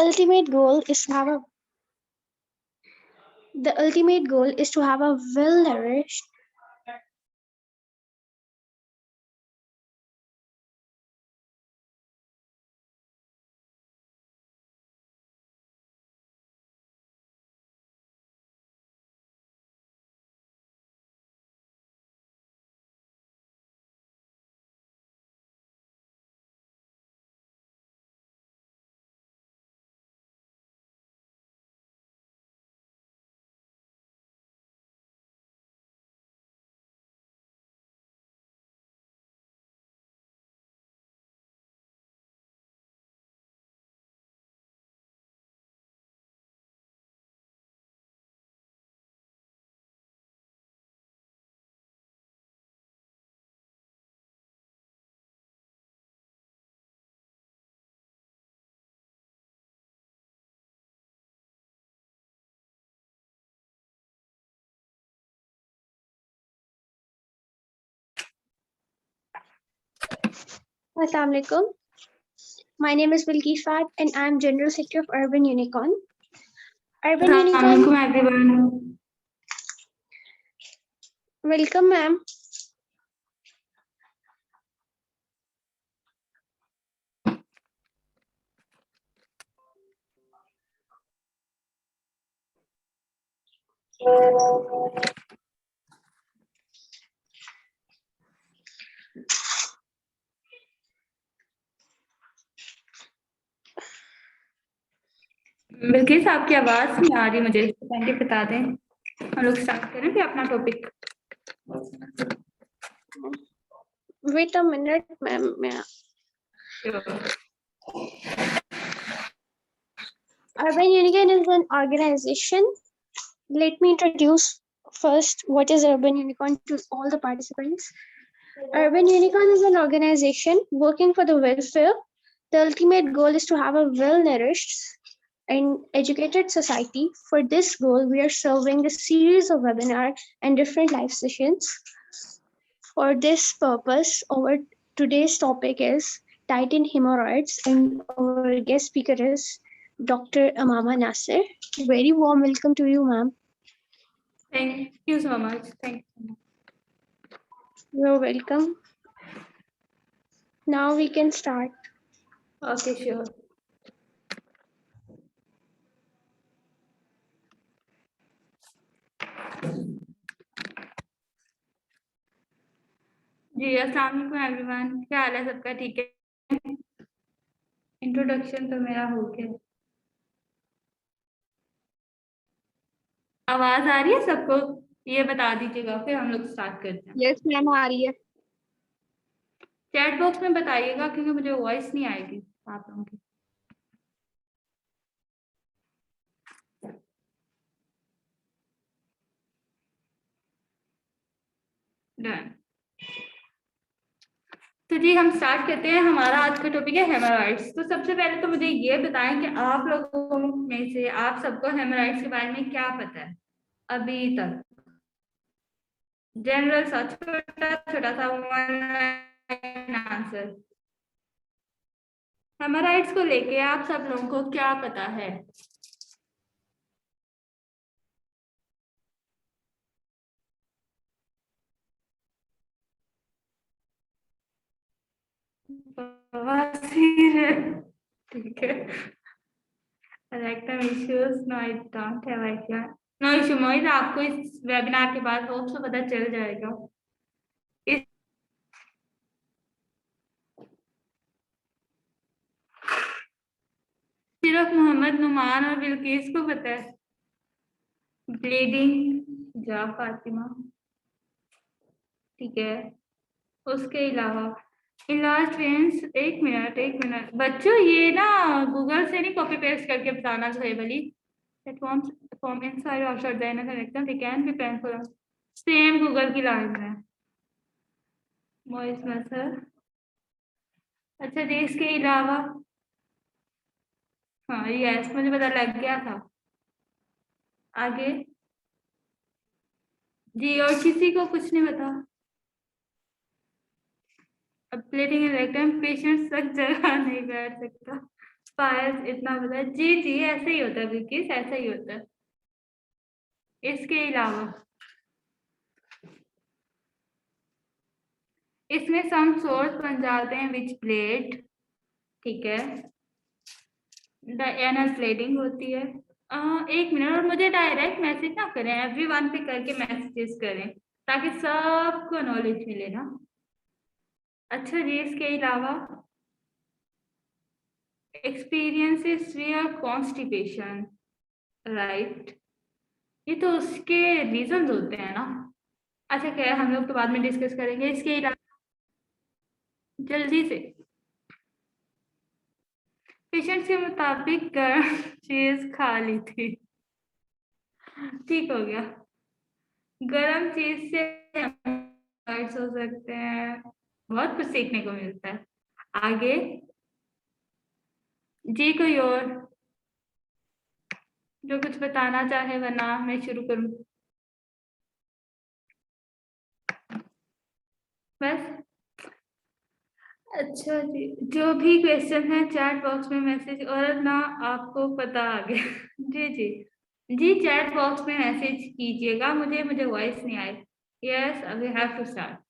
ultimate goal is to have a the ultimate goal is to have a well nourished Assalamu alaikum. My name is Bilkis Fad and I am General Secretary of Urban Unicorn. Urban Unicorn. Assalamualaikum everyone. Welcome, ma'am. Bilkis आपकी आवाज नहीं आ रही मुझे, पहले बता दें। हम लोग स्टार्ट करें फिर अपना topic. Wait a minute, ma'am. Urban Unicorn is an organization. Let me introduce first what is Urban Unicorn to all the participants. Urban Unicorn is an organization working for the welfare. The ultimate goal is to have a well-nourished and educated society. For this goal, we are serving a series of webinars and different live sessions. For this purpose, our today's topic is diet in hemorrhoids, and our guest speaker is Dr. Amama Nasir. Very warm welcome to you, ma'am. Thank you so much. Thank you. You're welcome. Now we can start. Okay, sure. जी अस्सलाम वालेकुम everyone, क्या हाल है सबका? ठीक है। Introduction तो मेरा हो गया। आवाज आ रही है सबको? ये बता दीजिएगा फिर हम लोग स्टार्ट करते हैं। यस मैम, आ रही है। चैट बॉक्स में बताइएगा क्योंकि मुझे वॉइस नहीं आएगी आप लोगों की। डन। तो जी हम स्टार्ट करते हैं। हमारा आज का टॉपिक है हेमोरॉइड्स। तो सबसे पहले तो मुझे ये बताएं कि आप लोगों में से आप सबको हेमोरॉइड्स के बारे में क्या पता है अभी तक? जनरल सा छोटा सा आंसर। हेमोरॉइड्स को लेके आप सब लोगों को क्या पता है? ठीक है। Rectum issues, no, I don't have idea. No issue, मोहित आपको इस वेबिनार के बाद होप से पता चल जाएगा। सिर्फ मोहम्मद नुमान और बिल्किस को पता है। ब्लीडिंग जा फातिमा, ठीक है। उसके अलावा इलाज ट्रेंस, एक मिनट बच्चों, ये ना गूगल से नहीं कॉपी पेस्ट करके बताना जो है वाली form inside outside the inner rectum, they can be painful. Same Google की लाइन है मोइस मसर। अच्छा जी, इसके अलावा हाँ यस, मुझे पता लग गया था। आगे जी, और किसी को कुछ नहीं पता? अब प्लेटिंग रेक्टम पेशेंट सब जगह नहीं बैठ सकता। पायस इतना पता है। जी जी ऐसे ही होता है बिल्किस, ऐसा ही होता है। इसके अलावा इसमें सम सोर्स बन जाते हैं विच प्लेट, ठीक है, एनल प्लेटिंग होती है। 1 मिनट, और मुझे डायरेक्ट मैसेज ना करें, एवरीवन पे करके मैसेजेस करें ताकि सबको नॉलेज मिले ना। अच्छा जी, इसके अलावा एक्सपीरियंसेस वियर कॉन्स्टिपेशन, राइट, ये तो उसके रीजंस होते हैं ना। अच्छा खैर हम लोग तो बाद में डिस्कस करेंगे। इसके अलावा जल्दी से पेशेंट के मुताबिक गर्म चीज खा ली थी, ठीक हो गया। गर्म चीज से हर्ट्स हो सकते हैं, बहुत कुछ सीखने को मिलता है। आगे जी, कोई और जो कुछ बताना चाहे, वरना मैं शुरू करूं? बस, अच्छा जी, जो भी क्वेश्चन है चैट बॉक्स में मैसेज, और ना आपको पता आ गया जी जी जी, चैट बॉक्स में मैसेज कीजिएगा, मुझे वॉइस नहीं आई। Yes, we have to start.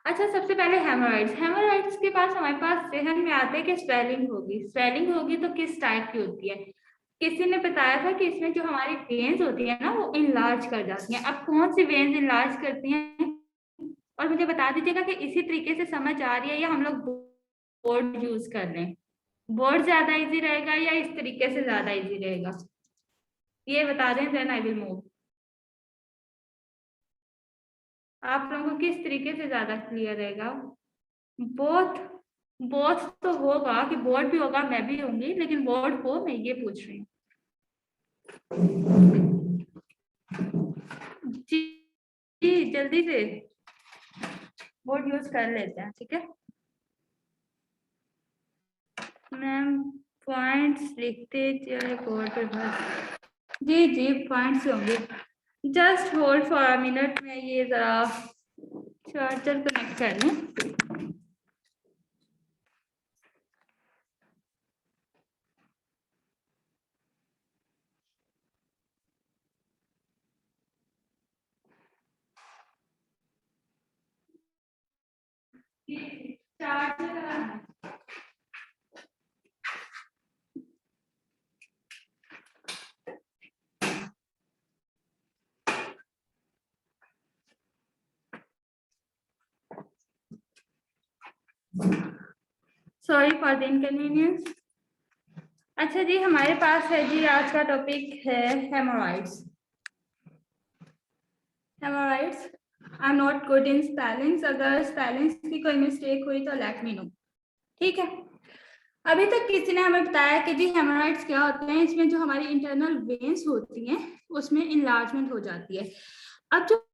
अच्छा, सबसे पहले हेमोराइड्स। हेमोराइड्स के पास हमारे पास जहन में आते हैं कि स्वेलिंग होगी तो किस टाइप की होती है। किसी ने बताया था कि इसमें जो हमारी वेन्स होती है ना वो इनलार्ज कर जाती हैं। अब कौन सी वेन्स इनलार्ज करती हैं, और मुझे बता दीजिएगा कि इसी तरीके से समझ आ रही है या हम लोग बोर्ड यूज कर लें। बोर्ड ज्यादा इजी रहेगा या इस तरीके से ज्यादा इजी रहेगा, ये बता दें, देन आई विल मूव। आप लोगों को किस तरीके से ज्यादा क्लियर रहेगा? बोथ, बोथ तो होगा कि बोर्ड भी होगा, मैं भी होंगी, लेकिन बोर्ड को मैं ये पूछ रही हूँ। जी जी, जल्दी से बोर्ड यूज कर लेते हैं, ठीक है मैम। पॉइंट्स लिखते चले बोर्ड पे बस। जी जी, पॉइंट्स होंगे। Just hold for a minute, में ये जरा चार्जर कनेक्ट कर लूं। Charger sorry for the inconvenience. अच्छा जी, हमारे पास है जी, आज का टॉपिक है haemorrhoids. Haemorrhoids, I am not good in spellings, अगर स्पेलिंग्स की कोई मिस्टेक हुई तो लेट मी नो, ठीक है। अभी तक किसी ने हमें बताया कि जी हेमोराइड्स क्या होते हैं। इसमें जो हमारी इंटरनल वेन्स होती हैं उसमें इनलार्जमेंट हो जाती है। अब जो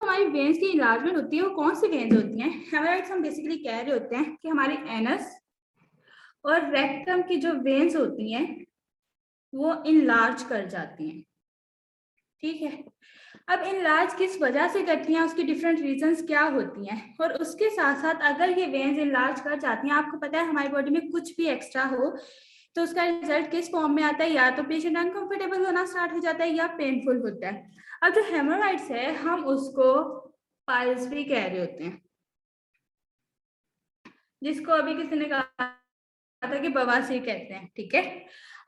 हमारी वेन्स की इनलार्जमेंट होती है वो कौन सी वेन्स होती हैं? हेमोराइड्स हम बेसिकली कह रहे होते हैं कि हमारी एनस और रेक्टम की जो वेन्स होती हैं वो इनलार्ज कर जाती हैं, ठीक है। अब इनलार्ज किस वजह से करती हैं, उसकी डिफरेंट रीजंस क्या होती हैं, और उसके साथ साथ अगर ये वेन्स इनलार्ज कर जाती हैं, आपको पता है हमारी बॉडी में कुछ भी एक्स्ट्रा हो तो उसका रिजल्ट किस फॉर्म में आता है, या तो पेशेंट अनकंफर्टेबल होना स्टार्ट हो जाता है या पेनफुल होता है। अब जो हेमोराइड्स है हम उसको पाइल्स भी कह रहे होते हैं, जिसको अभी किसी ने कहा था कि बवासीर कहते हैं, ठीक है।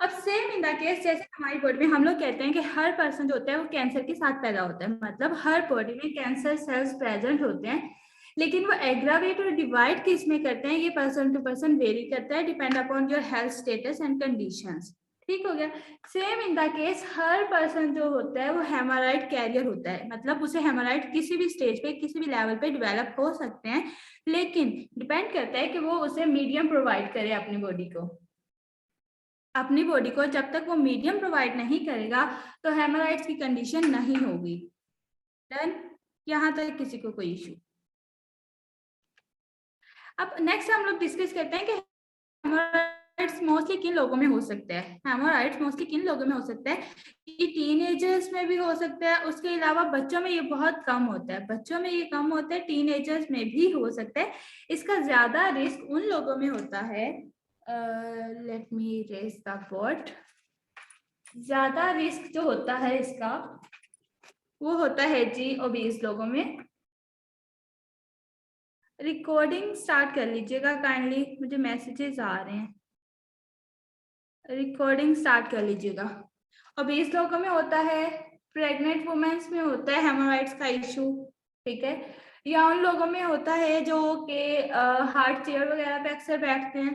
अब सेम इन द केस, जैसे हमारी बॉडी में हम लोग कहते हैं कि हर पर्सन जो होता है वो कैंसर के साथ पैदा होता है, मतलब हर बॉडी में कैंसर सेल्स प्रेजेंट होते हैं, लेकिन वो एग्रावेट और डिवाइड किस में करते हैं ये पर्सन टू पर्सन वेरी करता है, depend upon your health status and conditions, ठीक हो गया। Same in the case her person जो होता है वो हेमोराइड कैरियर होता है, मतलब उसे हेमोराइड किसी भी स्टेज पे किसी भी लेवल पे डेवलप हो सकते हैं, लेकिन डिपेंड करता है कि वो उसे मीडियम प्रोवाइड करे अपनी बॉडी को। अपनी बॉडी को जब तक वो मीडियम प्रोवाइड नहीं करेगा तो हेमोराइड्स की कंडीशन नहीं होगी। डन, यहां तक किसी को कोई इशू? अब नेक्स्ट हम लोग डिस्कस करते हैं कि हेमोराइड्स मोस्टली किन लोगों में हो सकता है। हेमोराइड्स मोस्टली किन लोगों में हो सकता है? ये टीनेजर्स में भी हो सकता है, उसके अलावा बच्चों में ये बहुत कम होता है, बच्चों में ये कम होता है, टीनेजर्स में भी हो सकता है। इसका ज्यादा रिस्क उन लोगों में होता है let me raise the board. ज्यादा रिस्क जो होता है इसका वो होता है जी ओबीस लोगों में। रिकॉर्डिंग स्टार्ट कर लीजिएगा काइंडली, मुझे मैसेजेस आ रहे हैं। रिकॉर्डिंग स्टार्ट कर लीजिएगा। ओबीस लोगों में होता है, प्रेग्नेंट वुमेन्स में होता है हेमोराइड्स का इशू, ठीक है, या उन लोगों में होता है जो कि हार्ड चेयर वगैरह पे अक्सर बैठते हैं।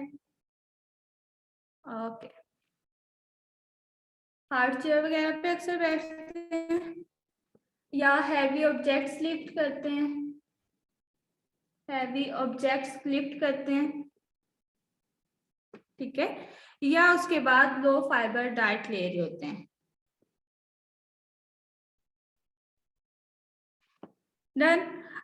ओके, हार्ड चेयर वगैरह पे अक्सर बैठते हैं, या हैवी ऑब्जेक्ट्स लिफ्ट करते हैं, हैवी ऑब्जेक्ट्स लिफ्ट करते हैं, ठीक है, या उसके बाद लो फाइबर डाइट ले रहे होते हैं। डन।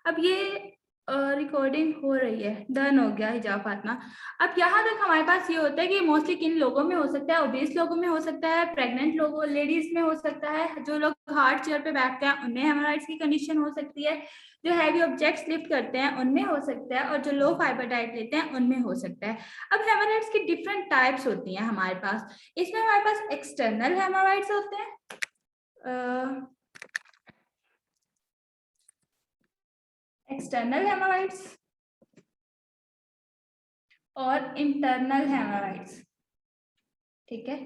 अब ये रिकॉर्डिंग हो रही है, डन हो गया हिजाब फातिमा। अब यहाँ तक हमारे पास ये होता है कि मोस्टली किन लोगों में हो सकता है, ओबीस लोगों में हो सकता है, प्रेग्नेंट लोगों लेडीज में हो सकता है, जो लोग हार्ड चेयर पे बैठते हैं उनमें हेमोराइड्स की कंडीशन हो सकती है, जो हैवी ऑब्जेक्ट्स लिफ्ट करते हैं उनमें हो सकता है, और जो लो फाइबर डाइट लेते हैं उनमें हो सकता है। अब हेमोराइड्स की डिफरेंट टाइप्स होती हैं हमारे पास। इसमें हमारे पास एक्सटर्नल हेमोराइड्स होते हैं, एक्सटर्नल हेमोराइड्स और इंटरनल हेमोराइड्स, ठीक है।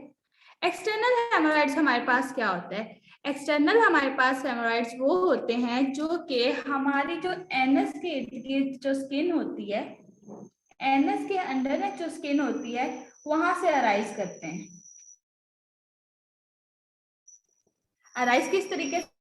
एक्सटर्नल हेमोराइड्स हमारे पास क्या होता है? एक्सटर्नल हमारे पास हेमोराइड्स वो होते हैं जो कि हमारी जो एनस के इर्द गिर्द जो स्किन होती है, एनस के अंदर जो स्किन होती है वहां से अराइज करते हैं। अराइज किस तरीके से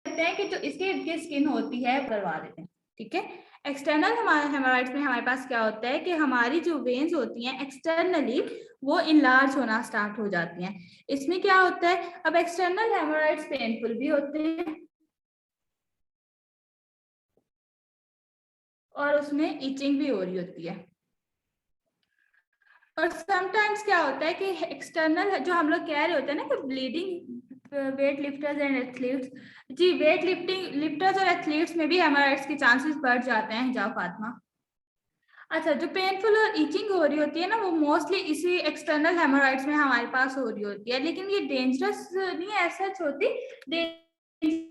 करते हैं कि जो इसके इर्द गिर्द स्किन होती है करवा देते हैं, ठीक है। एक्सटर्नल हेमोराइड्स में हमारे पास क्या होता है कि हमारी जो वेन्स होती हैं एक्सटर्नली वो इनलार्ज होना स्टार्ट हो जाती हैं। इसमें क्या होता है, अब एक्सटर्नल हेमोराइड्स पेनफुल भी होते हैं और उसमें इचिंग भी हो रही होती है। और समटाइम्स क्या होता है कि एक्सटर्नल जो हम लोग कह रहे होते हैं ना कि bleeding weight lifters and athletes, जी वेट लिफ्टर्स और एथलीट्स में भी हेमोराइड्स के चांसेस बढ़ जाते हैं हिजाब फातिमा। अच्छा, जो पेनफुल और ईचिंग हो रही होती है ना वो मोस्टली इसी एक्सटर्नल हेमोराइड्स में हमारे पास हो रही होती है, लेकिन ये डेंजरस नहीं ऐसा होती, डेंजरस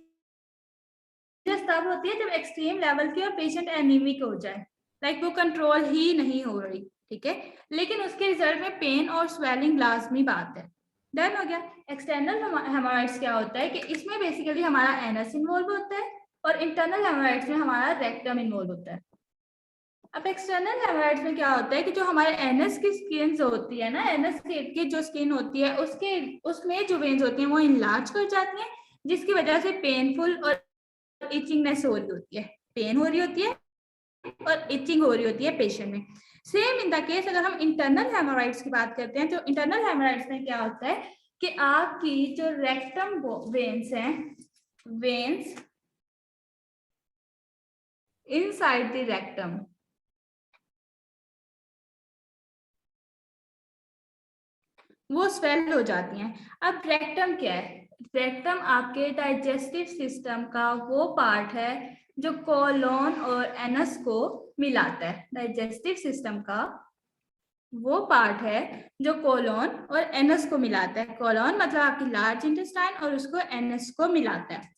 तब होती है जब एक्सट्रीम लेवल की और पेशेंट एनीमिक हो जाए, लाइक वो कंट्रोल ही नहीं हो रही, ठीक है, लेकिन उसके रिजल्ट में पेन और स्वेलिंग लाजमी बात है। डन हो गया। एक्सटर्नल हेमोराइड्स क्या होता है कि इसमें बेसिकली हमारा एनस इन्वॉल्व होता है और इंटरनल हेमोराइड्स में हमारा रेक्टम इन्वॉल्व होता है। अब एक्सटर्नल हेमोराइड्स में क्या होता है कि जो हमारे एनस की स्किन होती है ना, एनस की जो स्किन होती है उसके उसमें जो वेन्स होती हैं वो इनलार्ज कर जाती हैं, जिसकी वजह से पेनफुल और इचिंगनेस हो रही होती है, पेन हो रही होती है और इचिंग हो रही होती है पेशेंट में। सेम इन द केस अगर हम इंटरनल हेमोराइड्स की बात करते हैं तो इंटरनल हेमोराइड्स में क्या होता है कि आपकी जो रेक्टम वेन्स हैं, वेन्स इनसाइड द रेक्टम, वो स्वेल हो जाती हैं। अब रेक्टम क्या है? रेक्टम आपके डाइजेस्टिव सिस्टम का वो पार्ट है जो कोलोन और एनस को मिलाता है। डाइजेस्टिव सिस्टम का वो पार्ट है जो कोलोन और एनस को मिलाता है। कोलोन मतलब आपकी लार्ज इंटेस्टाइन और उसको एनस को मिलाता है।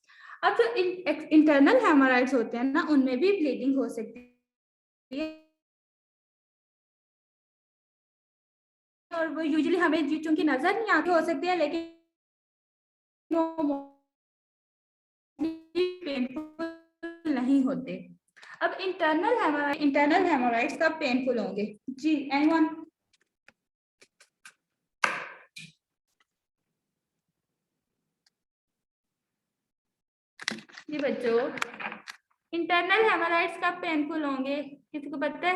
अब जो इंटरनल हेमोराइड्स होते हैं ना उनमें भी ब्लीडिंग हो सकती है और वो यूजुअली हमें चूंकि नजर नहीं आती हो सकती है, लेकिन पेनफुल नहीं होते। अब इंटरनल हेमोराइड्स कब पेनफुल होंगे जी? एनीवन? जी बच्चों, इंटरनल हेमोराइड्स कब पेनफुल होंगे, किसी को पता है?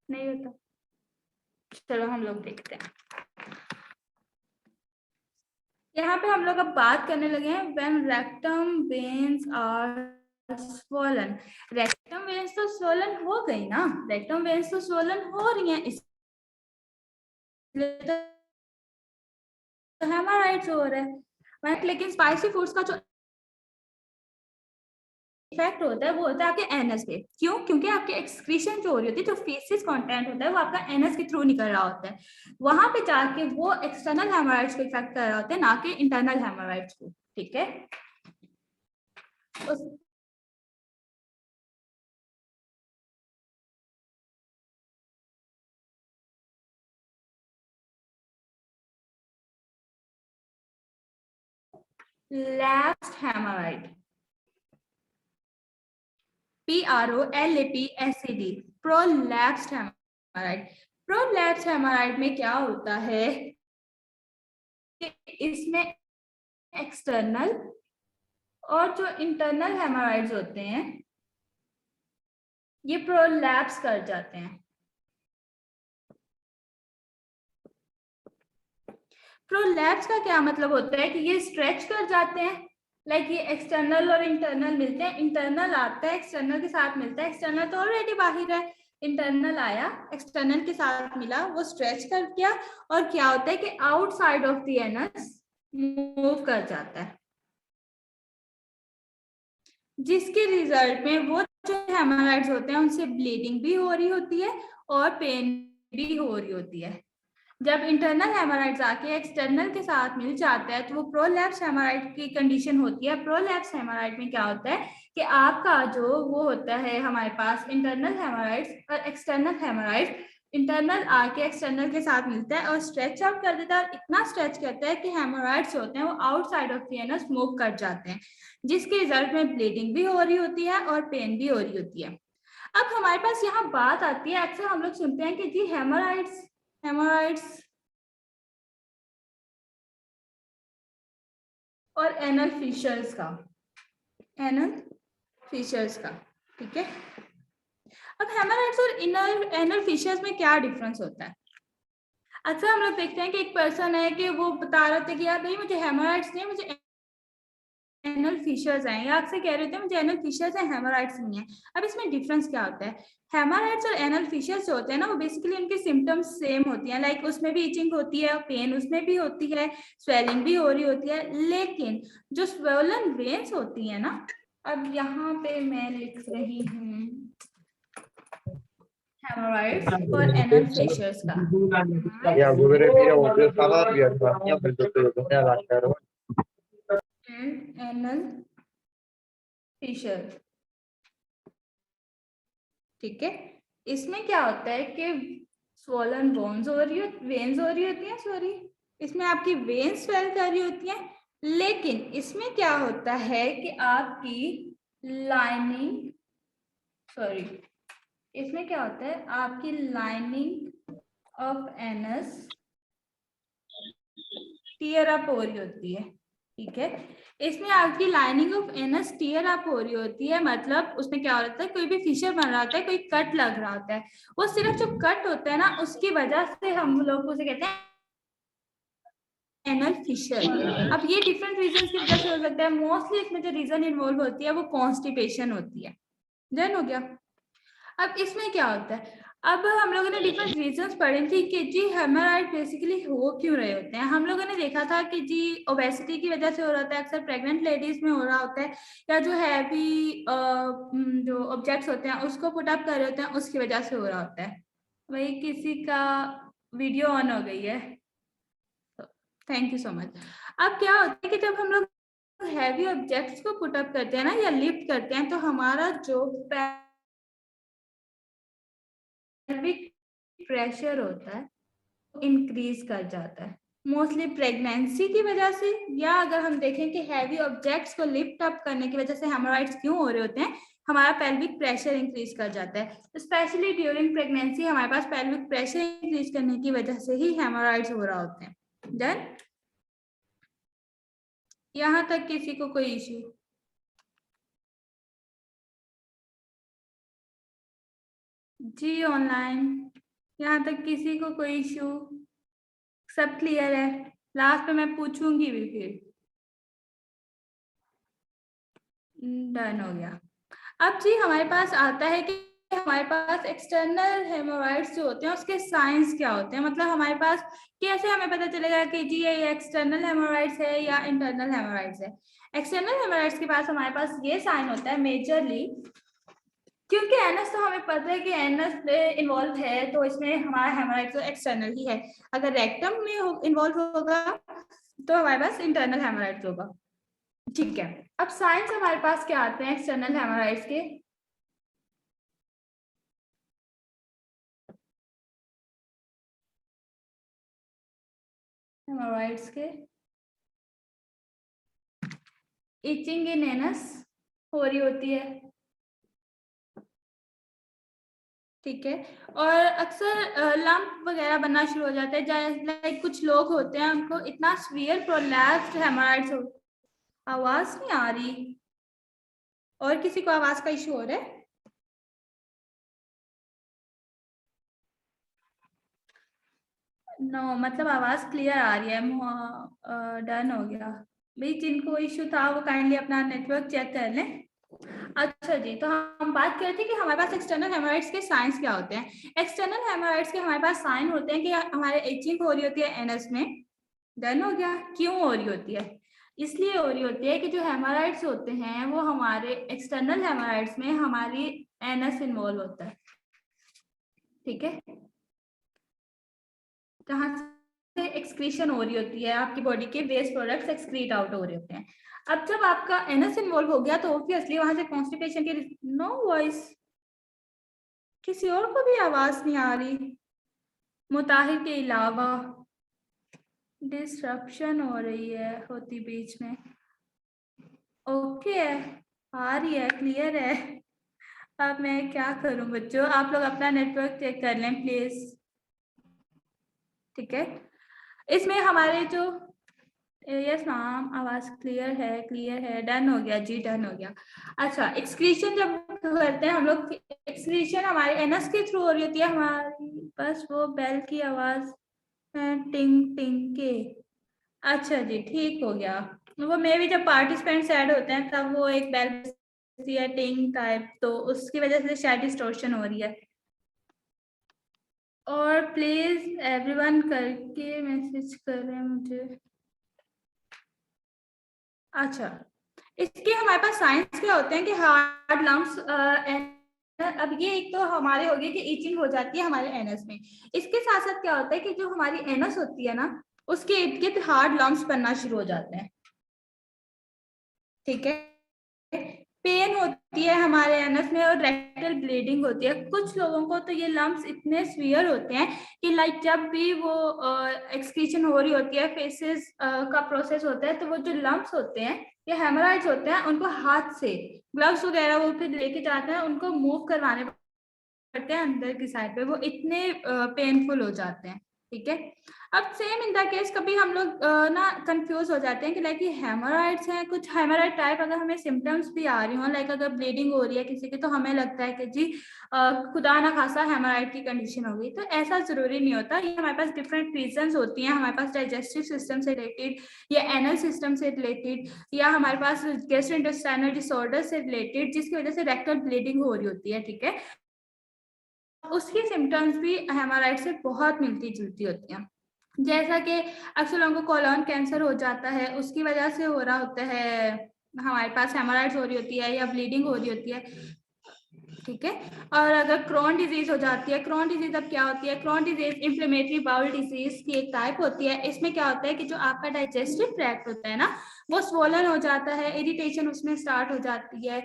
नहीं होता? चलो हम लोग देखते हैं। यहाँ पे हम लोग अब बात करने लगे हैं when rectum veins are swollen। rectum veins तो swollen हो गई ना, rectum veins तो swollen हो रही हैं, इसलिए तो हेमोराइड्स हो रहा है। लेकिन स्पाइसी फूड्स का जो इफेक्ट होता है वो होता है आपके एनएस पे। क्यों? क्योंकि आपके एक्सक्रीशन जो हो रही होती है, जो फेसिस कंटेंट होता है वो आपका एनएस के थ्रू निकल रहा होता है, वहां पे जाके वो एक्सटर्नल हेमोराइड्स को इफेक्ट कर रहा होता है, ना कि इंटरनल हेमोराइड्स को। ठीक है, lapsed haemorrhoid, PROLAPSED, prolapsed haemorrhoid. Prolapsed haemorrhoid में क्या होता है कि इसमें एक्सटर्नल और जो इंटरनल हेमोराइड्स होते हैं ये प्रोलैप्स कर जाते हैं। प्रोलैप्स का क्या मतलब होता है कि ये स्ट्रेच कर जाते हैं, लाइक ये एक्सटर्नल और इंटरनल मिलते हैं, इंटरनल आता है एक्सटर्नल के साथ मिलता है, एक्सटर्नल तो ऑलरेडी बाहर है, इंटरनल आया एक्सटर्नल के साथ मिला, वो स्ट्रेच कर गया और क्या होता है कि outside of the anus move कर जाता है, जिसके रिजल्ट में वो जो हेमोराइड्स होते हैं उनसे ब्लीडिंग भी हो रही होती है और पेन भी हो रही होती है। जब इंटरनल हेमोराइड्स आके एक्सटर्नल के साथ मिल जाता है तो वो प्रोलैप्स हेमोराइड की कंडीशन होती है। प्रोलैप्स हेमोराइड में क्या होता है कि आपका जो वो होता है हमारे पास इंटरनल हेमोराइड्स और एक्सटर्नल हेमोराइड्स, इंटरनल आके एक्सटर्नल के साथ मिलता है और स्ट्रेच आउट कर देता है, और इतना स्ट्रेच करता है कि हेमोराइड्स होते हैं वो outside of the anus move कर जाते हैं, जिसके रिजल्ट में ब्लीडिंग भी हो रही होती है और पेन भी हो रही होती है। अब हमारे पास यहाँ बात आती है, अक्सर हम लोग सुनते हैं कि जी हेमोराइड्स और एनल फिशर्स का, ठीक है। अब हेमोराइड्स और एनल फिशर्स में क्या डिफरेंस होता है? अक्सर हम लोग देखते हैं कि एक पर्सन है कि वो बता रहे थे कि यार भाई मुझे हेमोराइड्स नहीं, मुझे एनल फिशर्स हैं, या अक्सर कह रहे थे मुझे एनल फिशर्स हैं, हेमोराइड्स नहीं है। अब इसमें डिफरेंस क्या होता है? हेमोराइड्स और एनल फिशर्स जो होते हैं ना वो बेसिकली उनके सिम्टम्स सेम होती हैं, लाइक उसमें भी इचिंग होती है, पेन उसमें भी होती है, स्वेलिंग भी हो रही होती है, लेकिन जो स्वेलन वेन्स होती है ना, अब यहाँ पे मैं लिख रही हूँ हेमोराइड्स और एनल फिशर्स का, एनल फिशर, ठीक है। इसमें क्या होता है कि स्वॉलन बोन्स हो रही वेन्स हो रही होती हैं, सॉरी, इसमें आपकी वेन्स स्वेल कर रही होती हैं, लेकिन इसमें क्या होता है कि आपकी लाइनिंग, सॉरी, इसमें क्या होता है आपकी lining of anus tear up हो रही होती है, ठीक है। इसमें आपकी lining of anus tear up हो रही होती है, मतलब उसमें क्या होता है कोई भी फिशर बन रहा होता है, कोई कट लग रहा होता है, वो सिर्फ जो कट होता है ना उसकी वजह से हम लोग उसे कहते हैं एनल फिशर। अब ये डिफरेंट रीजन की वजह से हो सकता है, मोस्टली इसमें जो रीजन इन्वॉल्व होती है वो कॉन्स्टिपेशन होती है। डन हो गया। अब इसमें क्या होता है, अब हम लोगों ने डिफरेंट रीजंस पढ़े थे कि जी हेमोराइड बेसिकली हो क्यों रहे होते हैं। हम लोगों ने देखा था कि जी ओबेसिटी की वजह से हो रहा होता है, अक्सर प्रेग्नेंट लेडीज में हो रहा होता है, या जो हैवी जो ऑब्जेक्ट्स होते हैं उसको पुट अप कर रहे होते हैं उसकी वजह से हो रहा होता है। वही किसी का वीडियो ऑन हो गई है, थैंक यू सो मच। अब क्या होता है कि जब हम लोग हैवी ऑब्जेक्ट्स को पुट अप करते हैं ना या लिफ्ट करते हैं तो हमारा जो प्रेशर होता है इंक्रीज कर जाता है, मोस्टली प्रेगनेंसी की वजह से, या अगर हम देखें कि हैवी ऑब्जेक्ट्स को लिफ्ट अप करने की वजह से हेमोराइड्स क्यों हो रहे होते हैं, हमारा पेल्विक प्रेशर इंक्रीज कर जाता है। स्पेशली ड्यूरिंग प्रेगनेंसी हमारे पास पेल्विक प्रेशर इंक्रीज करने की वजह से ही हेमोराइड्स हो रहा होते हैं। डन, यहाँ तक किसी को कोई इश्यू? जी ऑनलाइन, यहाँ तक किसी को कोई इश्यू? सब क्लियर है? लास्ट पे मैं पूछूंगी भी फिर। डन हो गया। अब जी हमारे पास आता है कि हमारे पास एक्सटर्नल हेमोराइड्स जो होते हैं उसके साइंस क्या होते हैं, मतलब हमारे पास कैसे हमें पता चलेगा कि जी ये एक्सटर्नल हेमोराइड्स है या इंटरनल हेमोराइड्स है। एक्सटर्नल हेमोराइड्स के पास हमारे पास ये साइन होता है मेजरली, क्योंकि एनएस तो हमें पता है कि एनएस में इन्वॉल्व है तो इसमें हमारा हेमोराइड तो एक्सटर्नल ही है। अगर रेक्टम में इन्वॉल्व होगा तो हमारे पास इंटरनल हेमोराइड्स होगा। ठीक है, अब साइंस हमारे पास क्या आते हैं एक्सटर्नल हेमोराइड्स के। हेमोराइड्स के इचिंग इन एनस हो रही होती है, ठीक है, और अक्सर लंप वगैरह बनना शुरू हो जाता है। लाइक कुछ लोग होते हैं उनको इतना सीवियर प्रोलैप्स्ड हेमोराइड्स हो। आवाज नहीं आ रही, और किसी को आवाज का इशू हो रहा है? नो मतलब आवाज क्लियर आ रही है, डन हो गया भाई। जिनको इशू था वो काइंडली अपना नेटवर्क चेक कर लें। अच्छा जी, तो हम बात करते हैं कि हमारे पास एक्सटर्नल हेमोराइड्स के साइंस क्या होते हैं। एक्सटर्नल हेमोराइड्स के हमारे पास साइन होते हैं कि हमारे एचिंग हो रही होती है एनएस में। डन हो गया। क्यों हो रही होती है? इसलिए हो रही होती है कि जो हेमोराइड्स होते हैं वो हमारे एक्सटर्नल हेमोराइड्स में हमारी एनएस इन्वॉल्व होता है, ठीक है, जहाँ से एक्सक्रीशन हो रही होती है, आपकी बॉडी के वेस्ट प्रोडक्ट्स एक्सक्रीट आउट हो रहे होते हैं। अब जब आपका एनएस इन्वॉल्व हो गया तो ऑब्वियसली वहां से कॉन्स्टिपेशन की नो वॉइस, किसी और को भी आवाज नहीं आ रही, मुताहिर के अलावा डिस्ट्रप्शन हो रही है होती बीच में। ओके है, आ रही है, क्लियर है। अब मैं क्या करूं बच्चों, आप लोग अपना नेटवर्क चेक कर लें प्लीज, ठीक है। इसमें हमारे जो यस मैम आवाज क्लियर है, डन हो गया जी, डन हो गया। अच्छा, एक्सक्रीशन जब करते हैं हम लोग, एक्सक्रीशन हमारे एनस के थ्रू हो रही होती है, हमारी बस वो बेल की आवाज टिंग टिंग के। अच्छा जी, ठीक हो गया। वो मे भी जब पार्टिसिपेंट्स ऐड होते हैं तब वो एक बेल है टिंग टाइप, तो उसकी वजह से शायद डिस्टॉर्शन हो रही है। और प्लीज एवरीवन करके मैसेज कर रहे हैं मुझे। अच्छा, इसके हमारे पास साइंस क्या होते हैं कि हार्ड लंग्स, अब ये एक तो हमारे हो गए कि इचिंग हो जाती है हमारे एनस में। इसके साथ साथ क्या होता है कि जो हमारी एनस होती है ना उसके इर्द गिर्द हार्ड लंग्स बनना शुरू हो जाते हैं, ठीक है। पेन होती है हमारे एनस में और रेक्टल ब्लीडिंग होती है। कुछ लोगों को तो ये लम्प्स इतने सीवियर होते हैं कि लाइक जब भी वो एक्सक्रीशन हो रही होती है, फेसेस का प्रोसेस होता है, तो वो जो लम्प्स होते हैं या हेमोराइड्स होते हैं उनको हाथ से ग्लव्स वगैरह वो फिर लेके जाते हैं, उनको मूव करवाने पड़ते हैं अंदर की साइड पे, वो इतने पेनफुल हो जाते हैं, ठीक है। अब सेम इन द केस कभी हम लोग ना कंफ्यूज हो जाते हैं कि लाइक ये हेमोराइड्स हैं, कुछ हेमोराइड टाइप अगर हमें सिम्टम्स भी आ रही हो, लाइक अगर ब्लीडिंग हो रही है किसी की, तो हमें लगता है कि जी खुदा ना खासा हेमोराइड की कंडीशन हो गई। तो ऐसा जरूरी नहीं होता, ये हमारे पास डिफरेंट रीजंस होती हैं, हमारे पास डाइजेस्टिव सिस्टम से रिलेटेड या एनल सिस्टम से रिलेटेड या हमारे पास गैस्ट्रोइंटेस्टाइनल डिसऑर्डर से रिलेटेड, जिसकी वजह से रेक्टल ब्लीडिंग हो रही होती है, ठीक है। उसकी सिम्टम्स भी हेमोराइड से बहुत मिलती जुलती होती हैं, जैसा कि अक्सर लोगों को कोलन कैंसर हो जाता है, उसकी वजह से हो रहा होता है, हमारे पास हेमोराइड्स हो रही होती है या ब्लीडिंग हो रही होती है, ठीक है। और अगर क्रोन डिजीज हो जाती है, क्रोन डिजीज अब क्या होती है, Crohn disease inflammatory bowel disease की एक टाइप होती है। इसमें क्या होता है कि जो आपका डाइजेस्टिव ट्रैक्ट होता है ना वो स्वोलन हो जाता है, इरिटेशन उसमें स्टार्ट हो जाती है।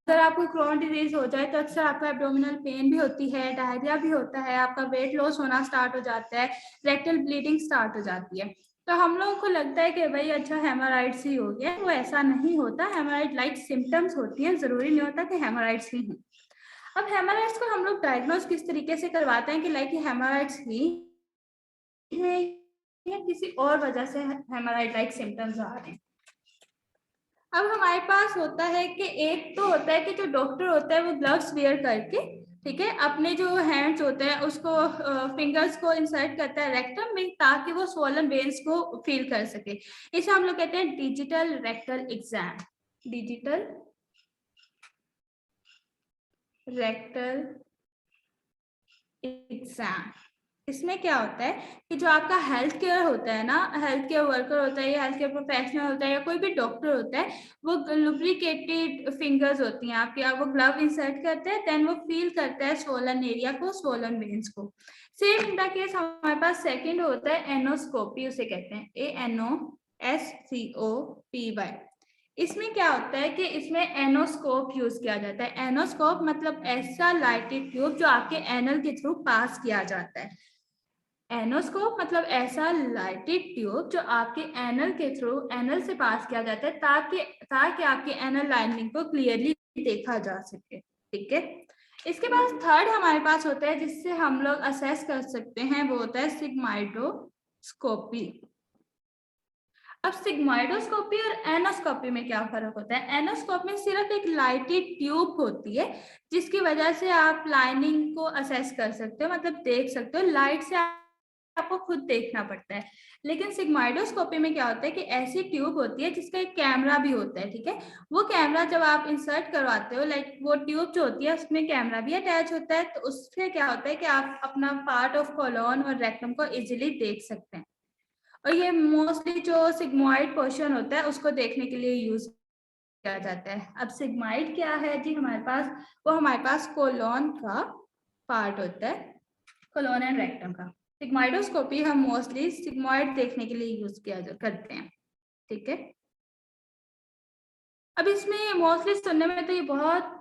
अगर आपको क्रोन डिजीज हो जाए तो अक्सर आपको एब्डोमिनल पेन भी होती है, डायरिया भी होता है, आपका वेट लॉस होना स्टार्ट हो जाता है, रेक्टल ब्लीडिंग स्टार्ट हो जाती है। तो हम लोगों को लगता है कि भाई अच्छा हेमोराइड्स ही हो गया, वो ऐसा नहीं होता। हेमोराइड लाइक सिम्टम्स होती हैं, जरूरी नहीं होता कि हेमोराइड्स ही हैं। अब हेमोराइड्स को हम लोग डायग्नोज किस तरीके से करवाते हैं कि लाइक हेमोराइड्स ही है या किसी और वजह से हेमोराइड लाइक सिम्टम्स आ रहे हैं। अब हमारे पास होता है कि एक तो होता है कि जो डॉक्टर होता है वो ग्लव्स वेयर करके, ठीक है, अपने जो हैंड्स होते हैं उसको फिंगर्स को इंसर्ट करता है रेक्टम में ताकि वो स्वोलन वेन्स को फील कर सके। इसे हम लोग कहते हैं digital rectal exam, digital rectal exam. इसमें क्या होता है कि जो आपका हेल्थ केयर होता है ना, हेल्थ केयर वर्कर होता है या हेल्थ केयर प्रोफेशनल होता है या कोई भी डॉक्टर होता है, वो लुब्रिकेटेड फिंगर्स होती हैं आपकी, आप वो ग्लव इंसर्ट करते हैं, देन वो फील करता है स्वोलन एरिया को, स्वोलन वेन्स को। सेम इन द केस हमारे पास सेकंड होता है एनोस्कोपी, उसे कहते हैं ANOSCOPY। इसमें क्या होता है कि इसमें एनोस्कोप यूज किया जाता है। एनोस्कोप मतलब ऐसा लाइटेड ट्यूब जो आपके एनल के थ्रू पास किया जाता है। एनोस्कोप मतलब ऐसा लाइटेड ट्यूब जो आपके एनल के थ्रू, एनल से पास किया जाता है ताकि आपकी एनल लाइनिंग को क्लियरली देखा जा सके। ठीक है, इसके बाद थर्ड हमारे पास होता है जिससे हम लोग असेस कर सकते हैं, वो होता है सिग्माइडोस्कोपी। अब सिग्माइडोस्कोपी और एनोस्कोपी में क्या फर्क होता है? एनोस्कोप में सिर्फ एक लाइटेड ट्यूब होती है जिसकी वजह से आप लाइनिंग को असेस कर सकते हो, मतलब देख सकते हो, लाइट से आपको खुद देखना पड़ता है। लेकिन सिग्माइडोस्कोपी में क्या होता है कि ऐसी ट्यूब होती है जिसका एक कैमरा भी होता है। ठीक है, वो कैमरा जब आप इंसर्ट करवाते हो, लाइक वो ट्यूब जो होती है उसमें कैमरा भी अटैच होता है, तो उससे क्या होता है कि आप अपना पार्ट ऑफ कोलोन और रेक्टम को इजिली देख सकते हैं। और ये मोस्टली जो सिग्मॉइड पोर्शन होता है उसको देखने के लिए यूज किया जाता है। अब सिग्मॉइड क्या है जी हमारे पास? वो हमारे पास कोलोन का पार्ट होता है, कोलोन एंड रेक्टम का। सिग्मॉइडोस्कोपी हम मोस्टली सिग्मॉइड देखने के लिए यूज करते हैं। ठीक है, अब इसमें मोस्टली सुनने में तो ये बहुत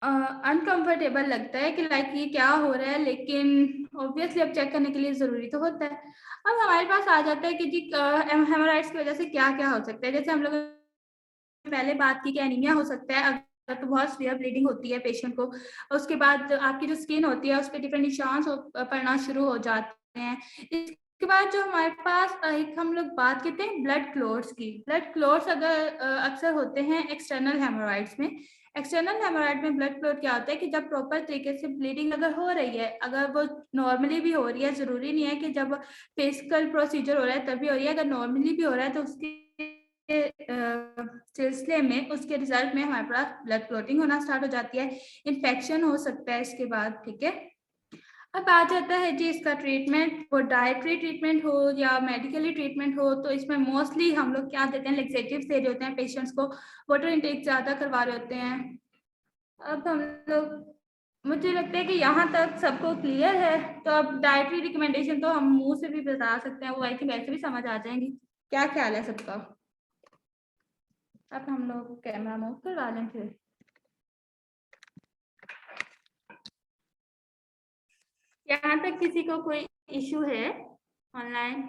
अनकंफर्टेबल लगता है कि लाइक ये क्या हो रहा है, लेकिन ऑब्वियसली अब चेक करने के लिए जरूरी तो होता है। अब हमारे पास आ जाता है कि जी हेमोराइड्स की वजह से क्या क्या हो सकता है। जैसे हम लोग पहले बात की कि एनीमिया हो सकता है अगर तो बहुत सीवियर ब्लीडिंग होती है पेशेंट को। उसके बाद आपकी जो स्किन होती है उस पर डिफरेंट निशान पड़ना शुरू हो जाते हैं। इसके बाद जो हमारे पास एक हम लोग बात करते हैं ब्लड क्लोट्स की। ब्लड क्लोट्स अगर अक्सर होते हैं एक्सटर्नल हेमोराइड्स में। एक्सटर्नल हेमोराइड में ब्लड क्लोट क्या होता है कि जब प्रॉपर तरीके से ब्लीडिंग अगर हो रही है, अगर वो नॉर्मली भी हो रही है, जरूरी नहीं है कि जब फिजिकल प्रोसीजर हो रहा है तभी हो रही है, अगर नॉर्मली भी हो रहा है तो उसके सिलसिले में उसके रिजल्ट में हमारे पास ब्लड क्लोटिंग होना स्टार्ट हो जाती है, इन्फेक्शन हो सकता है इसके बाद। ठीक है, अब आ जाता है जी इसका ट्रीटमेंट, वो डाइटरी ट्रीटमेंट हो या मेडिकली ट्रीटमेंट हो, तो इसमें मोस्टली हम लोग क्या देते हैं, लेक्सेटिव्स दे रहे होते हैं पेशेंट्स को, वाटर इंटेक ज़्यादा करवा रहे होते हैं। अब हम लोग, मुझे लगता है कि यहाँ तक सबको क्लियर है, तो अब डाइटरी रिकमेंडेशन तो हम मुंह से भी बता सकते हैं, वो आई थिंक वैसे भी समझ आ जाएंगी। क्या ख्याल है सबका? अब हम लोग कैमरा मूव करवा लें फिर। यहाँ तक किसी को कोई इशू है ऑनलाइन?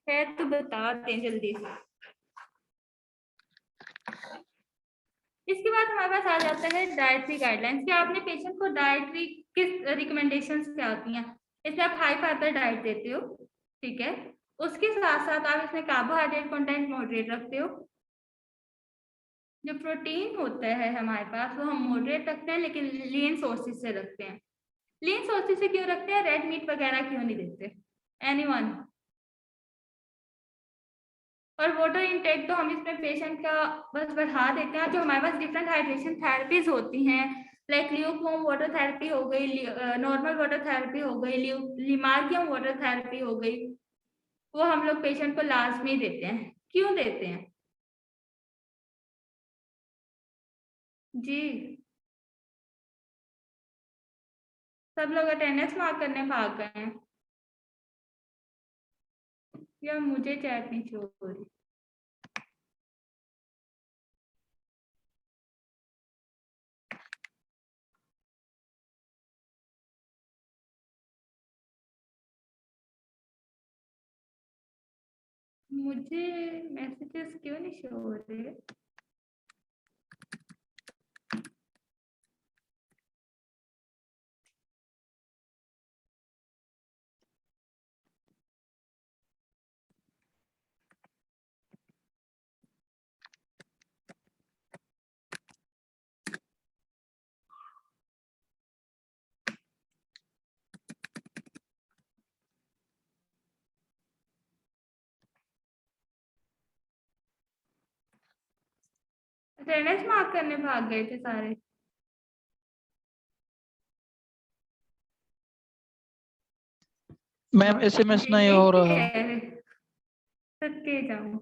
है तो बता दें जल्दी से। इसके बाद हमारे पास आ जाता है डाइटरी गाइडलाइंस कि आपने पेशेंट को डाइटरी किस रिकमेंडेशंस क्या होती हैं। इसमें आप हाई फाइबर डाइट देते हो, ठीक है, उसके साथ साथ आप इसमें कार्बोहाइड्रेट कंटेंट मॉडरेट रखते हो। जो प्रोटीन होता है हमारे पास वो हम मॉडरेट रखते हैं, लेकिन लीन सोर्सेज से रखते हैं। लीन सोर्सेज से क्यों रखते हैं? रेड मीट वगैरह क्यों नहीं देते? एनीवन? और वाटर इनटेक तो हम इसमें पेशेंट का बस बढ़ा देते हैं। जो हमारे पास डिफरेंट हाइड्रेशन थेरेपीज होती हैं, लाइक ल्यूकवार्म वाटर थेरेपी हो गई, नॉर्मल वाटर थेरेपी हो गई, लिमार्कियम वाटर थेरेपी हो गई, वो हम लोग पेशेंट को लाजमी देते हैं। क्यों देते हैं जी? सब लोग अटेंडेंस मार्क करने भाग गए हैं या मुझे चैट नहीं शो हो रही? मुझे मैसेजेस क्यों नहीं शो हो रहे? अटेंडेंस मार्क करने भाग गए थे सारे। मैम SMS नहीं ये हो रहा। है सत्य जाऊं।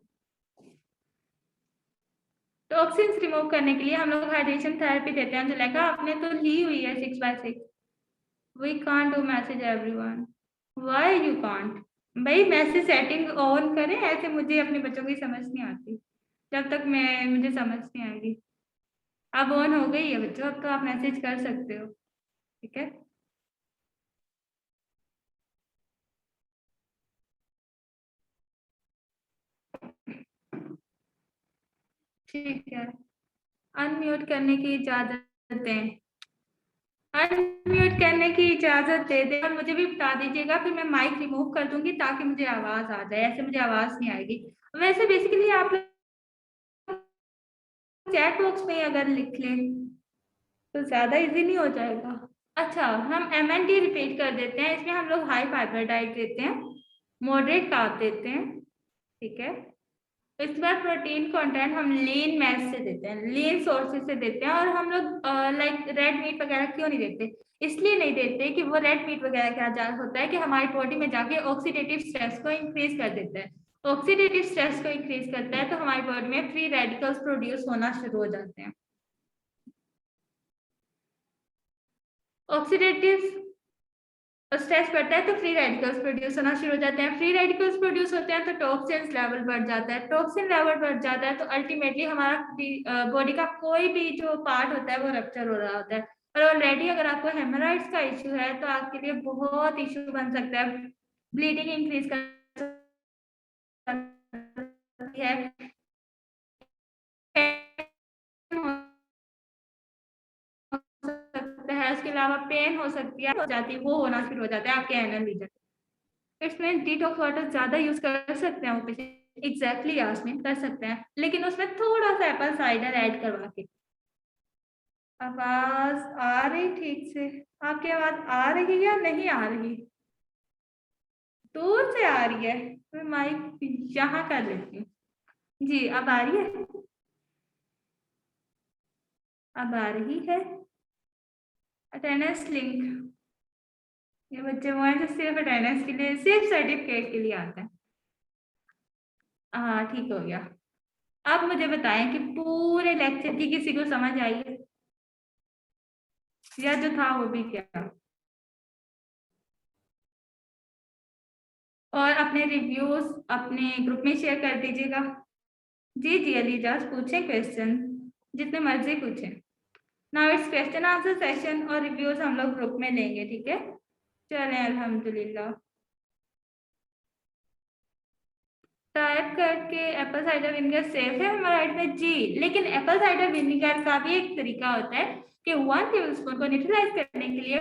टॉक्सिन्स रिमूव करने के लिए हम लोग हाइड्रेशन थेरेपी देते हैं। जुलेखा आपने तो ली हुई है 6/6। We can't do message everyone. Why you can't? भाई मैसेज सेटिंग ऑन करें, ऐसे मुझे अपने बच्चों की समझ नहीं आती जब तक मुझे समझ नहीं आएगी। अब ऑन हो गई है बच्चों, अब तो आप मैसेज कर सकते हो, ठीक है। ठीक है, अनम्यूट करने की इजाजत दें। अनम्यूट करने की इजाजत दे दें और मुझे भी बता दीजिएगा, फिर मैं माइक रिमूव कर दूंगी ताकि मुझे आवाज आ जाए, ऐसे मुझे आवाज नहीं आएगी। वैसे बेसिकली आप चैट बॉक्स में अगर लिख लें तो ज्यादा इजी नहीं हो जाएगा। अच्छा, हम MND रिपीट कर देते हैं। इसमें हम लोग हाई फाइबर डाइट देते हैं, मॉडरेट कार्ब देते हैं, ठीक है। इसके बाद प्रोटीन कंटेंट हम लीन मैस से देते हैं, लीन सोर्सेज से देते हैं। और हम लोग लाइक रेड मीट वगैरह क्यों नहीं देते? इसलिए नहीं देते कि वो रेड मीट वगैरह क्या जान होता है कि हमारी बॉडी में जाके ऑक्सीडेटिव स्ट्रेस को इंक्रीज कर देता है। ऑक्सीडेटिव स्ट्रेस को इंक्रीज करता है तो हमारी बॉडी में फ्री रेडिकल्स प्रोड्यूस होना शुरू हो जाते हैं। ऑक्सीडेटिव स्ट्रेस बढ़ता है तो फ्री रेडिकल्स प्रोड्यूस होना शुरू हो जाते हैं। फ्री रेडिकल्स प्रोड्यूस होते हैं तो टॉक्सिन्स लेवल बढ़ जाता है। टॉक्सिन लेवल बढ़ जाता है तो अल्टीमेटली हमारा बॉडी का कोई भी जो पार्ट होता है वो रप्चर हो रहा होता है। और ऑलरेडी अगर आपको हेमोराइड्स का इश्यू है तो आपके लिए बहुत इश्यू बन सकता है। ब्लीडिंग इंक्रीज कर सकती है, सकता है, उसके अलावा पेन हो सकती है, हो जाती है, वो होना शुरू हो जाता है आपके एनल रीजन। इसमें डिटॉक्स वाटर ज्यादा यूज कर सकते हैं वो पेशेंट, एग्जैक्टली यास्मीन कर सकते हैं, लेकिन उसमें थोड़ा सा एप्पल साइडर ऐड करवा के। आवाज आ रही ठीक से? आपकी आवाज आ रही या नहीं आ रही? दूर से आ रही है, मैं माइक यहाँ कर लेती हूँ। जी अब आ रही है, अब आ रही है। अटेंडेंस लिंक, ये बच्चे वो हैं जो सिर्फ अटेंडेंस के लिए, सिर्फ सर्टिफिकेट के लिए आते हैं। हाँ ठीक हो गया। अब मुझे बताएं कि पूरे लेक्चर की किसी को समझ आई है या जो था वो भी क्या? और अपने रिव्यूज अपने ग्रुप में शेयर कर दीजिएगा। जी जी अलीजाज पूछें क्वेश्चन, जितने मर्जी पूछें। Now it's question answer session और रिव्यूज हम लोग ग्रुप में लेंगे, ठीक है। चलें अल्हम्दुलिल्लाह। टाइप करके एप्पल साइडर विनेगर सेफ है हेमोराइड में? जी, लेकिन एप्पल साइडर विनेगर का भी एक तरीका होता है कि 1 टेबलस्पून को न्यूट्रलाइज करने के लिए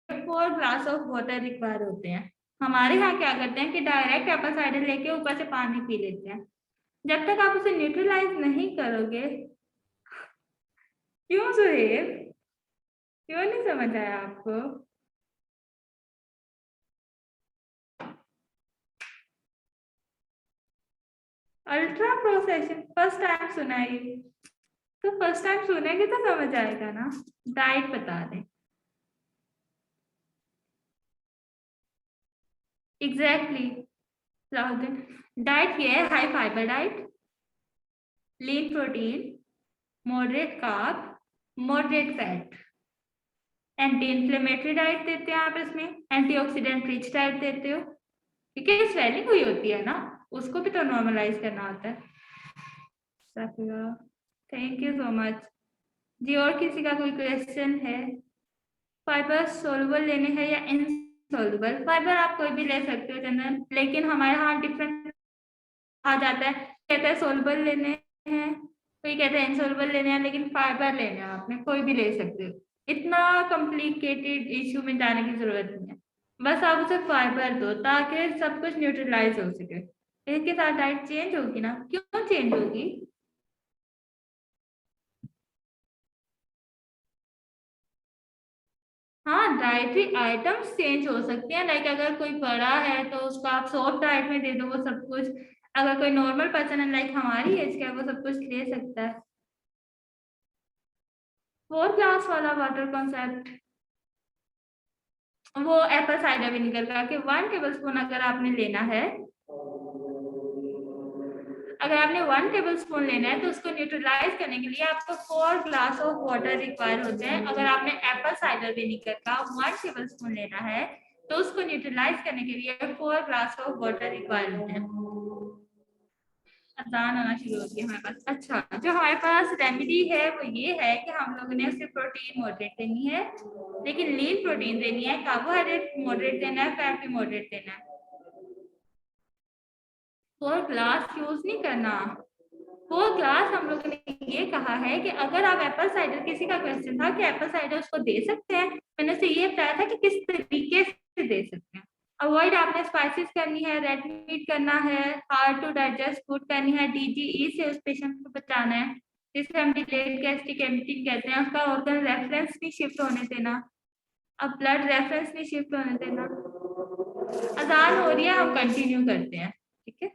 4 ग्लास ऑफ वाटर रिक्वायर होते हैं। हमारे यहाँ क्या करते हैं कि डायरेक्ट एप्पल साइडर लेके ऊपर से पानी पी लेते हैं। जब तक आप उसे न्यूट्रलाइज नहीं करोगे। क्यों सुहेब, क्यों नहीं समझ आया आपको? अल्ट्रा प्रोसेशन फर्स्ट टाइम सुना है ये, तो फर्स्ट टाइम सुनेंगे तो समझ आएगा ना। डाइट बता दें। एग्जैक्टली डाइट ये है, high fibre diet, lean protein, moderate carb, moderate fat. Anti inflammatory diet देते हैं आप इसमें, एंटीऑक्सीडेंट रिच डाइट देते हो, क्योंकि स्वेलिंग हुई होती है ना, उसको भी तो नॉर्मलाइज करना होता है। थैंक यू सो मच जी। और किसी का कोई क्वेश्चन है? फाइबर सोलुबल लेने हैं या इनसोलुबल? फाइबर आप कोई भी ले सकते हो जनरल, लेकिन हमारे यहाँ डिफरेंट आ जाता है, कहते हैं सोलुबल लेने हैं, कोई कहते हैं इनसोलुबल लेने हैं, लेकिन फाइबर लेने हैं आपने कोई भी ले सकते हो। इतना कॉम्प्लिकेटेड इश्यू में जाने की जरूरत नहीं है, बस आप उसे फाइबर दो ताकि सब कुछ न्यूट्रलाइज हो सके। इसके साथ डाइट चेंज होगी ना, क्यों चेंज होगी? हाँ डाइटरी आइटम्स चेंज हो सकते हैं, लाइक अगर कोई बड़ा है तो उसको आप सॉफ्ट डाइट में दे दो वो सब कुछ। अगर कोई नॉर्मल पर्सन है लाइक हमारी एज का, वो सब कुछ ले सकता है। 4 ग्लास वाला वाटर कॉन्सेप्ट, वो एप्पल साइडर विनेगर का कि 1 टेबलस्पून अगर आपने लेना है, अगर आपने 1 टेबलस्पून लेना है तो उसको न्यूट्रलाइज करने के लिए आपको 4 ग्लास ऑफ वाटर रिक्वायर होते हैं। अगर आपने एप्पल साइडर विनेगर का 1 टेबलस्पून लेना है तो उसको न्यूट्रलाइज करने के लिए 4 ग्लास ऑफ वाटर रिक्वायर होते हैं। अजान आना शुरू होती है हमारे पास। अच्छा, जो हमारे पास रेमेडी है वो ये है कि हम लोगों ने उसे प्रोटीन मॉडरेट देनी है, लेकिन लीन प्रोटीन देनी है, कार्बोहाइड्रेट मॉडरेट देना है, फैट भी मॉडरेट देना है। 4 ग्लास यूज नहीं करना। 4 ग्लास हम लोगों ने ये कहा है कि अगर आप एप्पल साइडर, किसी का क्वेश्चन था कि एप्पल साइडर उसको दे सकते हैं, मैंने उसे ये बताया था कि किस तरीके से दे सकते हैं। अवॉइड आपने स्पाइसेस करनी है, रेड मीट करना है, हार्ड टू डाइजेस्ट फूड करनी है, DGE से उस पेशेंट को बचाना है, जिसे हम डिलेड गैस्ट्रिक एम्पटिंग कहते हैं। उसका ऑर्गन रेफरेंस नहीं शिफ्ट होने देना, अब ब्लड रेफरेंस नहीं शिफ्ट होने देना। अजान हो रही है, हम कंटिन्यू करते हैं, ठीक है।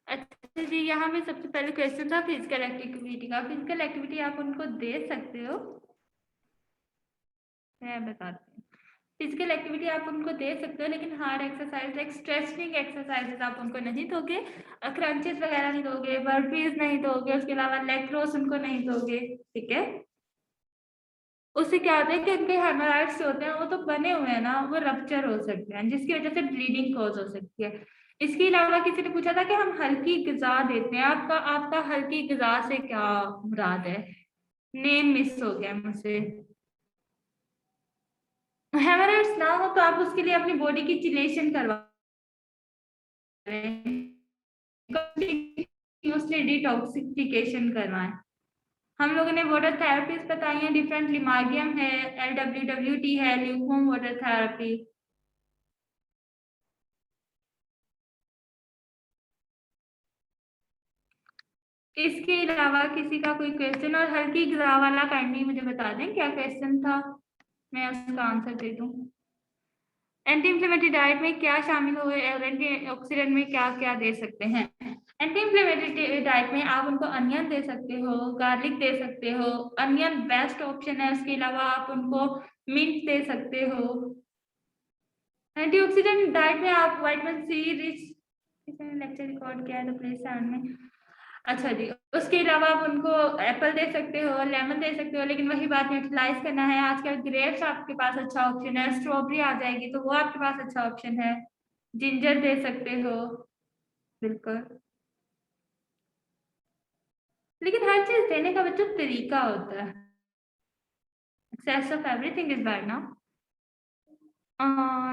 अच्छा जी, यहाँ पे सबसे पहले क्वेश्चन था फिजिकल एक्टिविटी का। फिजिकल एक्टिविटी आप उनको दे सकते हो, मैं बताती हूँ। फिजिकल एक्टिविटी आप उनको दे सकते हो, लेकिन hard exercise like stretching exercises आप उनको नहीं दोगे, क्रंचेस वगैरह नहीं दोगे, बर्पीज नहीं दोगे, उसके अलावा लेग क्रोस उनको नहीं दोगे, ठीक है। उससे क्या होता है कि उनके हेमोराइड्स होते हैं वो तो बने हुए हैं ना, वो रप्चर हो सकते हैं, जिसकी वजह से ब्लीडिंग कॉज हो सकती है। इसके अलावा किसी ने पूछा था कि हम हल्की ग़िज़ा देते हैं, आपका आपका हल्की ग़िज़ा से क्या मुराद है? नेम मिस हो गया मुझसे। हेमोराइड्स ना हो तो आप उसके लिए अपनी बॉडी की चिलेशन करवा डिटॉक्सिफिकेशन करवाएं। हम लोगों ने वाटर थेरेपीज बताई हैं डिफरेंट, लिमार्गियम है, LWWT है, ल्यूकोम वाटर थेरेपी। इसके अलावा किसी का कोई क्वेश्चन? और हल्की गिरा वाला काइंडली मुझे बता दें क्या क्वेश्चन था, मैं उसका आंसर दे दूं। एंटी इंफ्लेमेटरी डाइट में क्या शामिल हुए और एंटी ऑक्सीडेंट में क्या क्या दे सकते हैं? एंटी इंफ्लेमेटरी डाइट में आप उनको अनियन दे सकते हो, गार्लिक दे सकते हो। अनियन बेस्ट ऑप्शन है। उसके अलावा आप उनको मिंट दे सकते हो। एंटीऑक्सीडेंट डाइट में आप vitamin C rich, lecture record किया है तो प्लीज साइड में। अच्छा जी, उसके अलावा आप उनको एप्पल दे सकते हो, लेमन दे सकते हो, लेकिन वही बात यूटिलाइज करना है। आजकल ग्रेप्स आपके पास अच्छा ऑप्शन है, स्ट्रॉबेरी आ जाएगी तो वो आपके पास अच्छा ऑप्शन है। जिंजर दे सकते हो, बिल्कुल। लेकिन हर चीज देने का बच्चों तरीका होता है। Excess of everything is bad ना।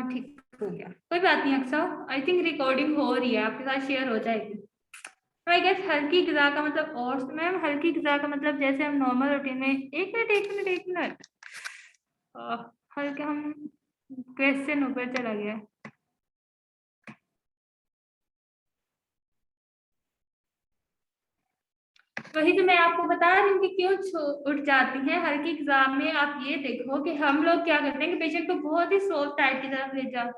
ठीक हो गया, कोई बात नहीं अक्सर। आई थिंक रिकॉर्डिंग हो रही है, आपके साथ शेयर हो जाएगी। तो आई गेस हल्की ग़िज़ा का मतलब, और मैम हल्की ग़िज़ा का मतलब जैसे हम नॉर्मल रूटीन में, एक मिनट हल्के हम क्वेश्चन ऊपर चला गया। वही तो मैं आपको बता रही हूँ कि क्यों उठ जाती हैं हल्की एग्जाम में। आप ये देखो कि हम लोग क्या करते हैं कि पेशेंट को बहुत ही सॉफ्ट टाइप की तरफ ले जाओ।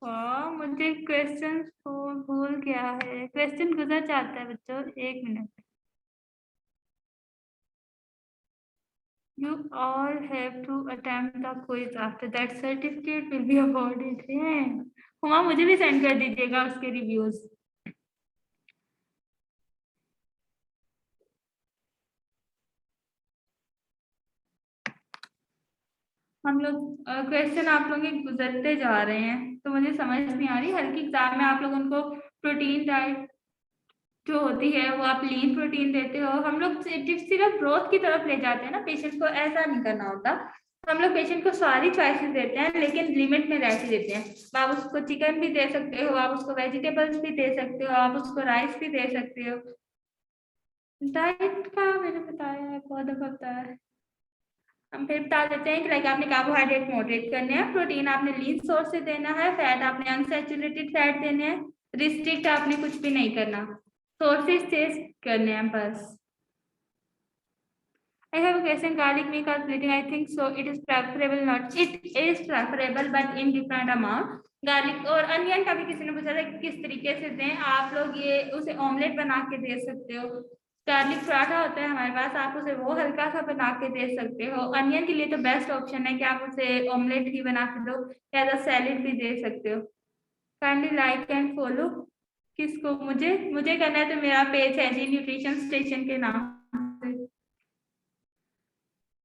हाँ, मुझे क्वेश्चन भूल गया है। क्वेश्चन गुजर जाता है बच्चों, एक minute. You all have to attempt the quiz. After that, certificate will be awarded. है हुमा, मुझे भी सेंड कर दीजिएगा उसके रिव्यूज। हम लोग क्वेश्चन आप लोग के गुजरते जा रहे हैं तो मुझे समझ नहीं आ रही। हल्की एग्जाम में आप लोग उनको प्रोटीन डाइट जो होती है वो आप लीन प्रोटीन देते हो। हम लोग सिर्फ ग्रोथ की तरफ ले जाते हैं ना पेशेंट को, ऐसा नहीं करना होता। हम लोग पेशेंट को सारी चॉइसेस देते हैं लेकिन लिमिट में रह के देते हैं। आप उसको चिकन भी दे सकते हो, आप उसको वेजिटेबल्स भी दे सकते हो, आप उसको राइस भी दे सकते हो। डाइट का मैंने बताया है, बहुत दफा बताया है। हम फिर बता देते हैं कि लाइक आपने कार्बोहाइड्रेट मॉडरेट करने हैं, प्रोटीन आपने लीन सोर्स से देना है, फैट आपने अनसैचुरेटेड फैट देने हैं, रिस्ट्रिक्ट आपने कुछ भी नहीं करना, सोर्सेज चेंज करने हैं बस। I have a question. Garlic make us bleeding. I think so. It is preferable not. It is preferable, but in different amount. Garlic और अनियन का भी किसी ने पूछा था कि किस तरीके से दें। आप लोग ये उसे ऑमलेट बना के दे सकते हो। गार्लिक पराठा होता है हमारे पास, आप उसे वो हल्का सा बना के दे सकते हो। अनियन के लिए तो बेस्ट ऑप्शन है कि आप उसे ऑमलेट ही बना के दो, या सैलेड भी दे सकते हो। Kindly like and follow. किसको? मुझे करना है तो मेरा पेज है जी न्यूट्रिशन स्टेशन के नाम से,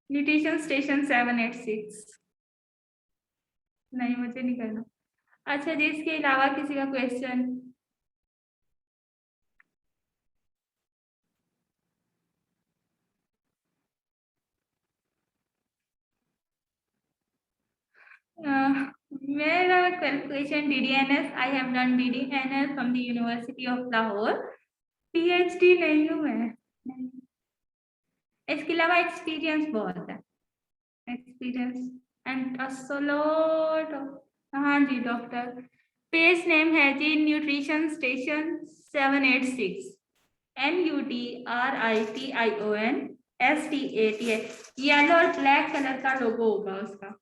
न्यूट्रिशन स्टेशन 786। नहीं, मुझे नहीं करना। अच्छा जी, इसके अलावा किसी का क्वेश्चन? मेरा question DDNS, I have done DDNS from the university of Lahore. PhD नहीं हूँ मैं। इसके अलावा एक्सपीरियंस बहुत है, एक्सपीरियंस एंड असोलोट। हाँ जी डॉक्टर। पेज नेम है जी nutrition station 786, NUTRITION STATI। Yellow और ब्लैक कलर का लोगो होगा उसका।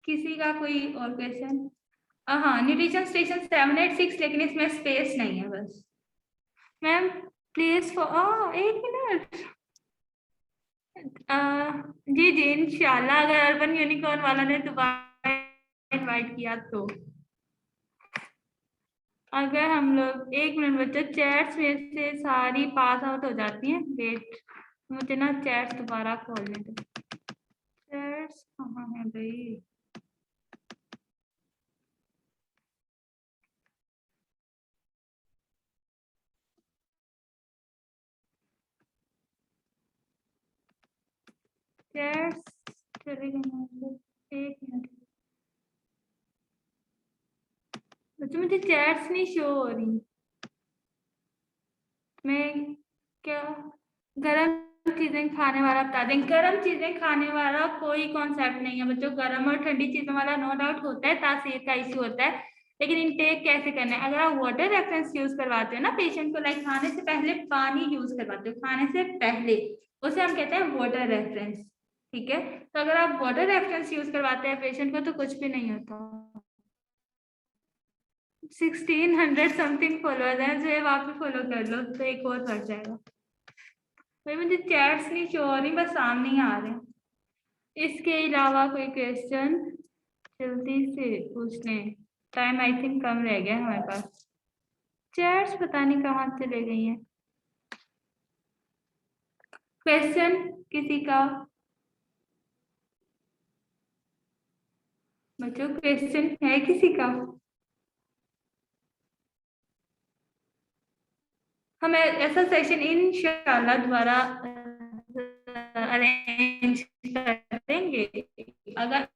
किसी का कोई और क्वेश्चन? हाँ, न्यूट्रिशन स्टेशन 786, लेकिन इसमें स्पेस नहीं है बस। मैम प्लीज फॉर एक मिनट। जी जी इंशाल्लाह, अगर अर्बन यूनिकॉर्न वाला ने दोबारा इनवाइट किया तो। अगर हम लोग एक मिनट बच्चों, चैट्स में से सारी पास आउट हो जाती हैं। वेट, मुझे ना चैट्स दोबारा खोलने दो। चैट्स कहाँ है भाई? चैट्स चले गए। एक मिनट बच्चों, मुझे चैट्स नहीं शो हो रही। मैं क्या गरम चीजें खाने वाला बता दें। गर्म चीजें खाने वाला कोई कॉन्सेप्ट नहीं है बच्चों। गर्म और ठंडी चीजों वाला नो डाउट होता है, तासीर का इश्यू होता है, लेकिन इनटेक कैसे करना है। अगर आप वाटर रेफरेंस यूज करवाते हो ना पेशेंट को, लाइक खाने से पहले पानी यूज करवाते हो, खाने से पहले, उसे हम कहते हैं वाटर रेफरेंस, ठीक है। तो अगर आप वाटर रेफरेंस यूज करवाते हैं पेशेंट को तो कुछ भी नहीं होता। 1600 समथिंग फॉलोअर्स हैं, जो आप भी फॉलो कर लो तो एक और बढ़ जाएगा। भाई मुझे चैट्स नहीं शो हो रही, बस सामने ही आ रहे हैं। इसके अलावा कोई क्वेश्चन जल्दी से पूछ लें, टाइम आई थिंक कम रह गया हमारे पास। चैट्स पता नहीं कहाँ चले गई हैं। क्वेश्चन किसी का? बच्चों क्वेश्चन है किसी का? हम ऐसा सेशन इंशाल्लाह दोबारा अरेंज करेंगे। अगर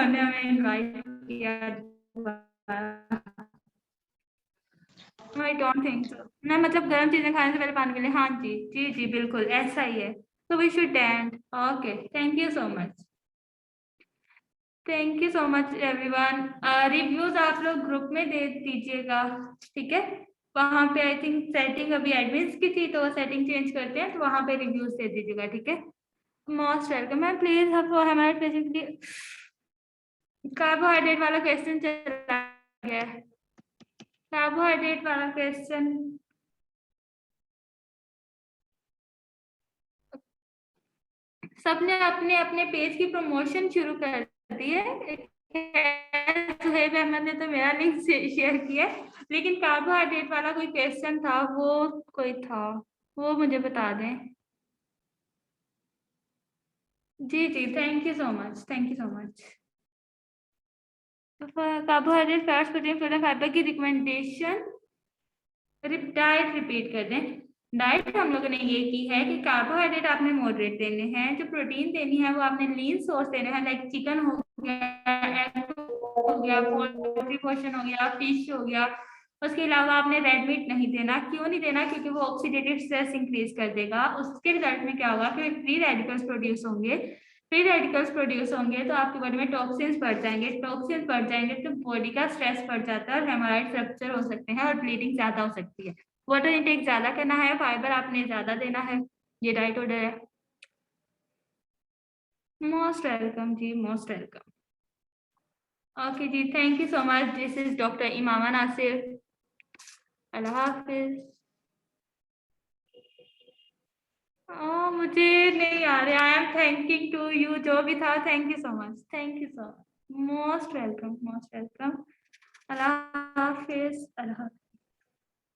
ने हमें इनवाइट किया, आई डोंट थिंक सो। मैं मतलब गर्म चीजें खाने से पहले पानी पी लें। हाँ जी जी जी बिल्कुल ऐसा ही है। तो we should end. Okay thank you so much, thank you so much everyone. Reviews आप लोग ग्रुप में दे दीजिएगा, ठीक है। वहां पे आई थिंक सेटिंग अभी एडमिन्स की थी, तो वो सेटिंग चेंज करते हैं, तो वहां पे रिव्यूज दे दीजिएगा, ठीक है। Most welcome ma'am. प्लीज हमारे पेशेंट के लिए कार्बोहाइड्रेट वाला क्वेश्चन चला गया है। कार्बोहाइड्रेट वाला क्वेश्चन सबने अपने अपने पेज की प्रमोशन शुरू कर दी है। सुहेब अहमद ने तो मेरा लिंक शेयर किया, लेकिन कार्बोहाइड्रेट वाला कोई क्वेश्चन था, वो कोई था, वो मुझे बता दें। जी जी thank you so much, thank you so much. Carbohydrate fats protein protein fibre की रिकमेंडेशन डाइट रिपीट कर दें। डाइट हम लोगों ने ये की है कि कार्बोहाइड्रेट आपने मॉडरेट देने हैं, जो प्रोटीन देनी है वो आपने लीन सोर्स देने हैं, लाइक चिकन हो गया, एग हो गया, पोल्ट्री पोर्शन हो गया, फिश हो गया। उसके अलावा आपने रेड मीट नहीं देना। क्यों नहीं देना? क्योंकि वो ऑक्सीडेटिव स्ट्रेस इंक्रीज कर देगा। उसके रिजल्ट में क्या होगा कि फ्री रेडिकल्स प्रोड्यूस होंगे। फ्री रेडिकल्स प्रोड्यूस होंगे तो आपकी बॉडी में टॉक्सिन्स बढ़ जाएंगे। टॉक्सिन्स बढ़ जाएंगे तो बॉडी का स्ट्रेस बढ़ जाता है और हेमोराइड रप्चर हो सकते हैं और ब्लीडिंग ज्यादा हो सकती है। वाटर इंटेक ज्यादा करना है, फाइबर आपने ज्यादा देना है। ये डाइट ऑर्डर है। मोस्ट वेलकम जी, मोस्ट वेलकम। ओके जी thank you so much. This is doctor Imama Nasir. अल्लाह हाफिज। मुझे नहीं आ रहा। I am thanking to you, जो भी था। Thank you so much, thank you so much. Most welcome, most welcome. अल्लाह हाफिज, अल्लाह हाफिज।